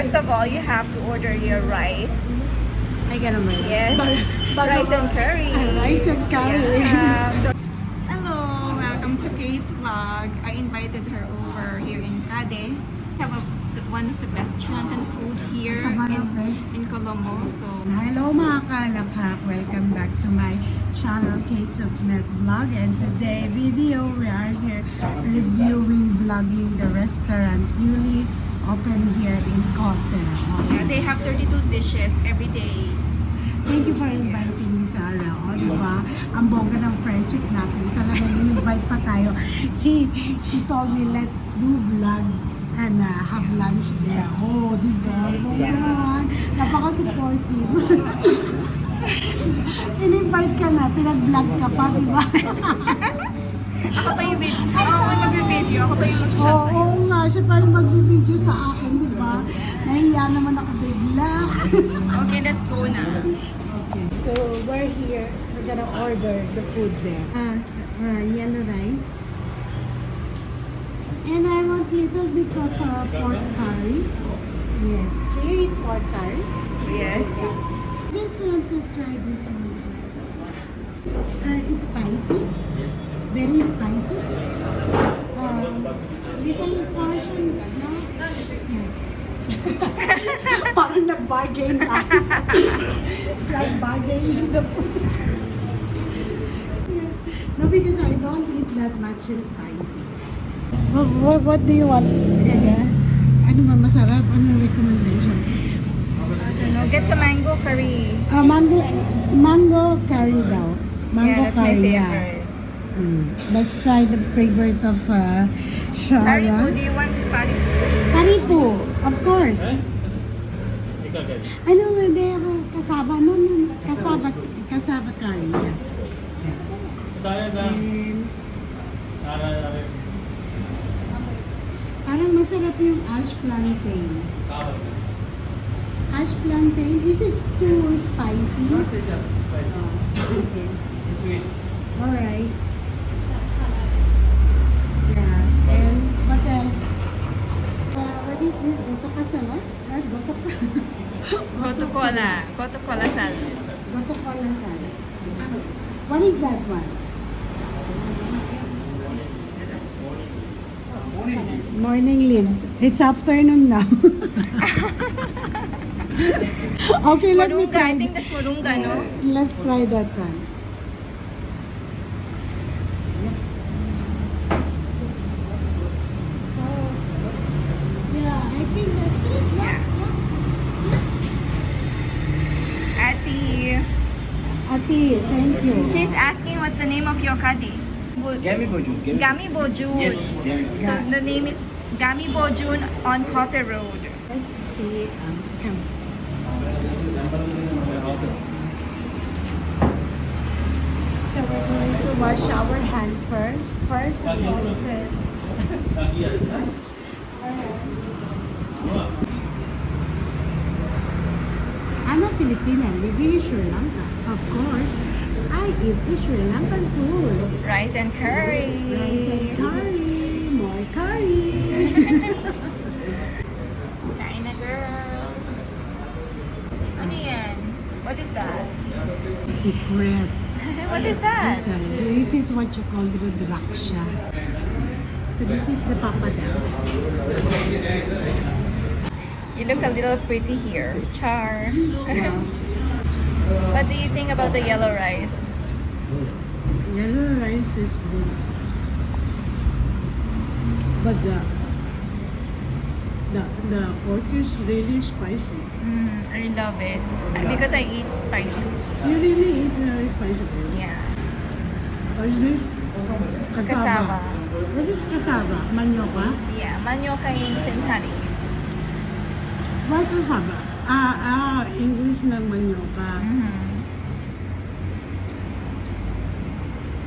first of all, you have to order your rice. Ay, ganun ba yun? Yes. Rice and curry. Rice and curry. Yeah. Hello, welcome to Kate's vlog. I invited her over here in Cadiz. Have one of the best Chilean food here in Colombo. So Hello mga kalakak! Welcome back to my channel, Kate's of Net Vlog. And today video, we are here reviewing, vlogging the restaurant newly opened here in Cote. yeah, they have 32 dishes every day. Thank you for inviting me, Sarah. O, di ba? Ang bongga ng friendship natin. Talagang in-invite pa tayo. She told me, let's do vlog and have lunch there. Oh, di ba? Bongga naman. Napaka-supportive. In-invite ka na, pinag-vlog ka pa, di ba? Ako pa yung video. Ako mag-video. Ako pa yung mag-shot Oo, sa'yo. oo nga. Siya pa yung mag-video sa akin, di ba? Nahiya naman ako bigla. Okay, let's go na. Okay, so we're here. We're gonna order the food there. Yellow rice. And I want little bit of pork curry. Yes. Do you eat pork curry? Yes. Just want to try this one. Spicy. Very spicy. Little portion. No? Yeah. Parang nag-bargain na. It's like bargaining the food. Yeah. No, because I don't eat that much spicy. What do you want? Ano ba masarap? Ano recommendation? I don't know. Get the mango curry. Mango curry daw. Mango Yeah, that's my curry, favorite. Let's try the favorite of Shara. Paripu, do you want paripu? Paripu, of course. Ano ba they have kasaba? No, kasaba curry. Yeah. And parang masarap yung ash plantain. Ash plantain, is it too spicy? Okay. Alright. Yeah. And what else? What is this? Goto ka salad? Goto ka. Coca-Cola. Coca-Cola salad. Goto cola salad. What is that one? Morning leaves. It's afternoon now. Okay, let me Morunga. try. I think that's morunga, no? Let's try that one. So, yeah, I think that's it. Yeah. Ati. Ati, thank you. She's asking what's the name of your kadi? Gami Boju. Gami Bojun. Yes, Gami. So the name is Gami Bojun on Cote Road. Let's see, So we're going to wash our hand first. First of all, wash our hands. I'm a Filipina living in Sri Lanka. Of course, I eat the Sri Lankan food. Rice and curry. Rice and curry, more curry. China girl. Ano yan? What is that? Secret. What is that? This is what you call the Rudraksha. So this is the papadam. You look a little pretty here. Char. Wow. What do you think about the yellow rice? Yellow rice is good. But the pork is really spicy. I love it. Because I eat spicy. You really eat very spicy food. Yeah. What is this? Cassava. What is cassava? Manioka? Yeah. Manioka in Centanese. What cassava? English na manioka.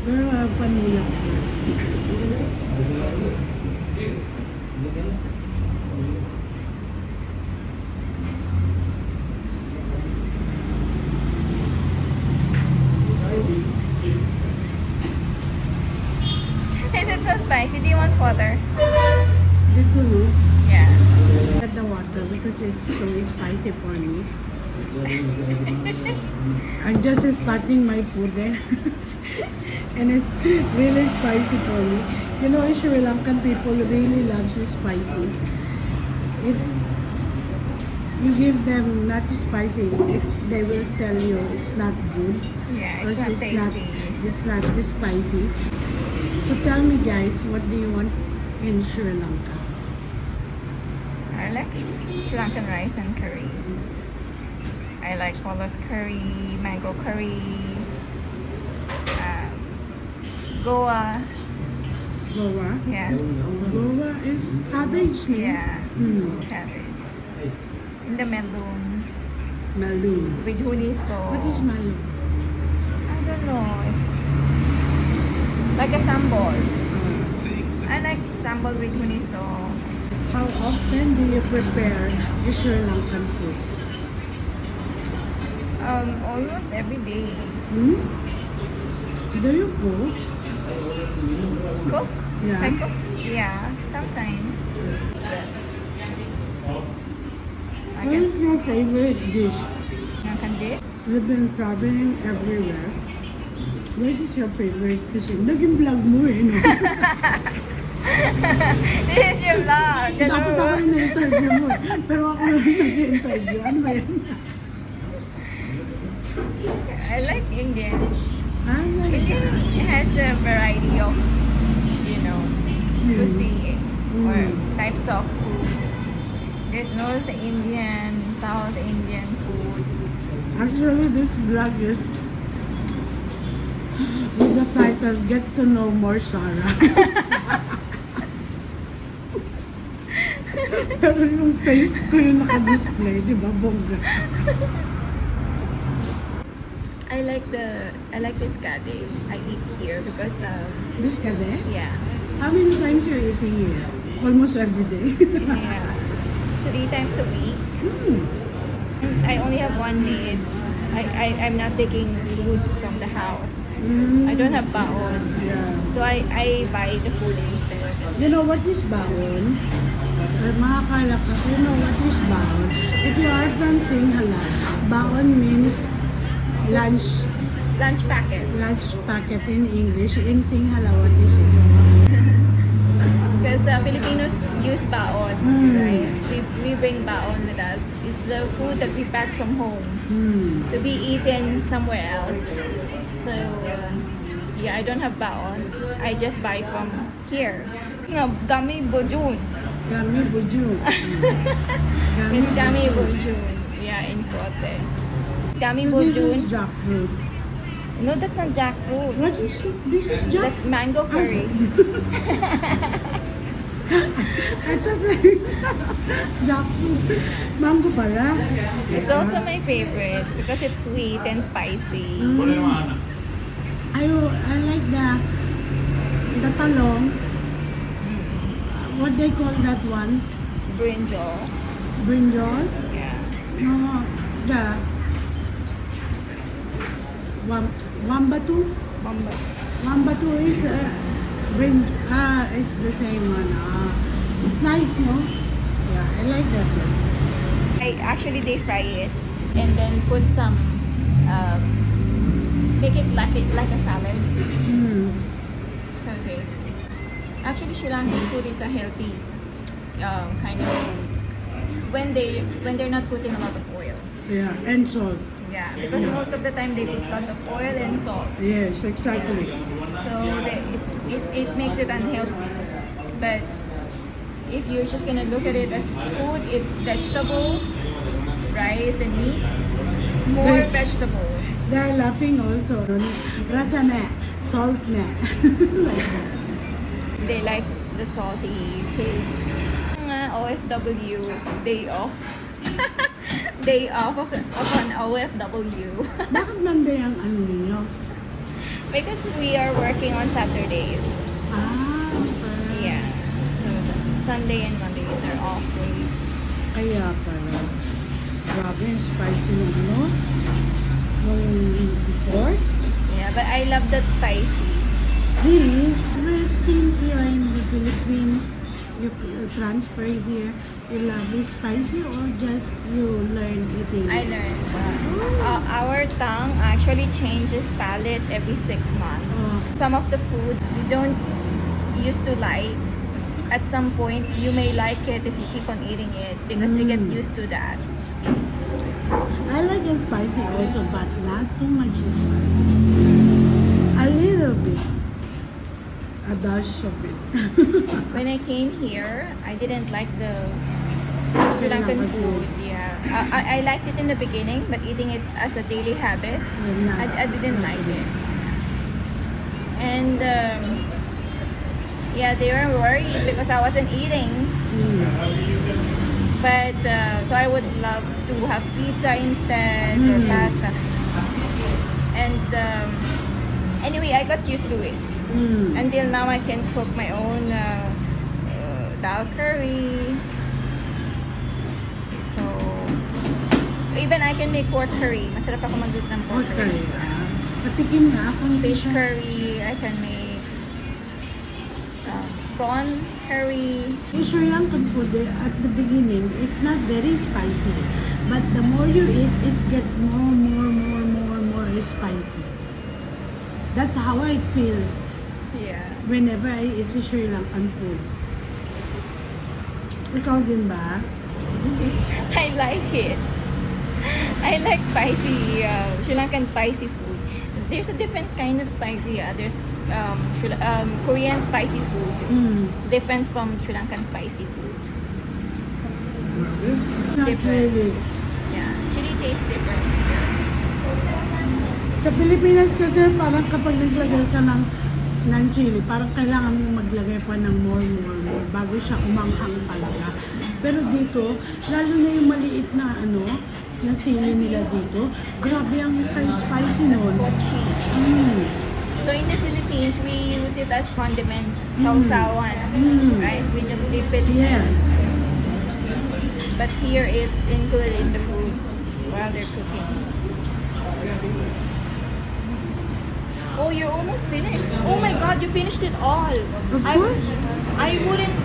Pero paniyok. Is it so spicy? Do you want water? Dito, no? Yeah. Add the water. because it's too spicy for me. I'm just starting my food there. And it's really spicy for me. You know, Sri Lankan people really love spicy. If you give them not spicy, they will tell you it's not good. Yeah, it's Because not tasty. it's not spicy. So tell me guys, what do you want in Sri Lanka? I like Sri Lankan rice and curry. I like Polo's curry, mango curry, Goa. Goa? Yeah, Goa is cabbage, no? yeah, Mm. cabbage. In the melon Malung. with huniso. What is malung? I don't know. It's like a sambal. I like sambal with huniso. How often do you prepare the Sri Lankan food? Almost every day. Hmm? Do you cook? Cook? Yeah. I cook? Yeah, sometimes. I What can. is your favorite dish? I can do. You've been traveling everywhere. What is your favorite cuisine? Naging vlog mo eh, no? This is your vlog. Dapat ako Hello. rin na-interview mo eh. Pero ako rin nag-interview. Ano ba yan? I like Indian. Ah, like Indian that. has a variety of, Mm. cuisine or Mm. types of food. There's North Indian, South Indian food. Actually, this vlog is with the title, Get to Know More Sarah. Pero yung face ko yung naka-display, di ba? Bongga. I like this kade. I eat here because This ka de? yeah. How many times you're eating here? Almost every day. Yeah. 3 times a week. Hmm. I only have one maid. I'm not taking food from the house. Mm. I don't have baon. Yeah. So I buy the food instead. You know what is baon? Mga kalakas, you know what is baon? If you are from Sinhala, baon means lunch Lunch packet. packet in English. In Sinhala, what is it? Because Filipinos use baon, Mm. right? We bring baon with us. It's the food that we pack from home Hmm. to be eaten somewhere else. So yeah, I don't have baon. I just buy from here. No, gami bojun. Gami bujun. It's gami bojun. Yeah, in Kote. It's gami So this is bojun. jackfruit. No, that's not jackfruit. What is it? This is That's jackfruit. mango curry. I thought like jackfruit. Mango pala. It's also my favorite because it's sweet and spicy. I like the talong. What they call that one? Brinjal. Brinjal? Yeah. No, the wambatu. Mamba. Wambatu is it's the same one. It's nice, no? Yeah, I like that one. Actually they fry it and then put some make it like a salad. Mm. So tasty. Actually Sri Lankan food is a healthy kind of food when they're not putting a lot of oil. Yeah, and salt. Yeah, because most of the time they put lots of oil and salt. Yes, exactly. So it makes it unhealthy. But if you're just gonna look at it as food, it's vegetables, rice and meat. More But- vegetables. They're laughing also. Rasa na, salt na. Like that. They like the salty taste. Mga OFW, day off. Day off of an OFW. Bakit Monday ang ano ninyo? Because we are working on Saturdays. Ah, okay. Yeah. So Sunday and Mondays are off day. Kaya pala. Grabe, yung spicy ng ano? Nung pork? Yeah, but I love that spicy. Really? Ever since you're in the Philippines, you transfer here, you love it spicy or just you learn eating? I learned. Our tongue actually changes palate every 6 months. Oh. Some of the food you don't used to like. At some point, you may like it if you keep on eating it because you get used to that. I like it spicy also, but not too much spicy. A little bit. A dash of it. When I came here, I didn't like the Sri Lankan food. Yeah, I liked it in the beginning, but eating it as a daily habit, I didn't like it. And yeah, they were worried because I wasn't eating. But so I would love to have pizza instead or pasta. And anyway, I got used to it. Until now, I can cook my own dal curry. So even I can make pork curry. Masarap ako magluto ng pork curry. Patikim na ako. Fish curry. I can make prawn curry. Yung Sri Lankan food at the beginning is not very spicy. But the more you eat, it's get more spicy. That's how I feel Yeah. whenever I eat the Sri Lankan food. Ikaw din ba? I like it. I like spicy, Sri Lankan spicy food. There's a different kind of spicy. There's Korean spicy food. It's different from Sri Lankan spicy food. Not Different. really. Yeah, chili tastes different. Sa Pilipinas kasi parang kapag naglagay ka ng chili, parang kailangan mo maglagay pa ng more bago siya umanghang talaga. Pero dito, lalo na yung maliit na na sili nila dito, grabe ang spicy nun. Kochi. So in the Philippines, we use it as condiment, sausawan, right? We just dip it. Yes. But here it's included in the food while they're cooking. Oh, you're almost finished. Oh my God, you finished it all. Of course. I wouldn't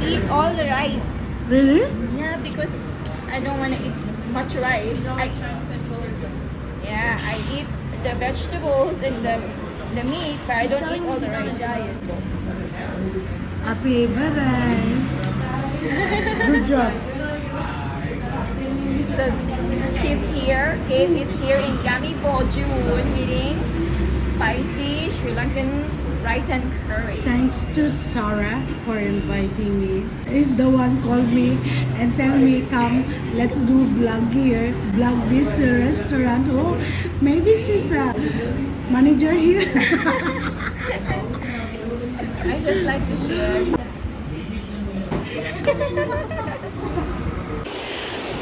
eat all the rice. Really? Yeah, because I don't want to eat much rice. I eat the vegetables and the meat, but I don't eat all the rice. Happy birthday. Good job. So she's here. Kate is here in Yummy Bojun eating spicy Sri Lankan rice and curry. Thanks to Sarah for inviting me. He's the one called me and tell me, come, let's do vlog here, vlog this restaurant. Oh, maybe she's a manager here. I just like to share.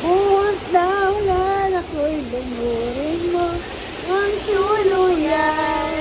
Buhos daw na ako'y lumurin mo ang tuluyan.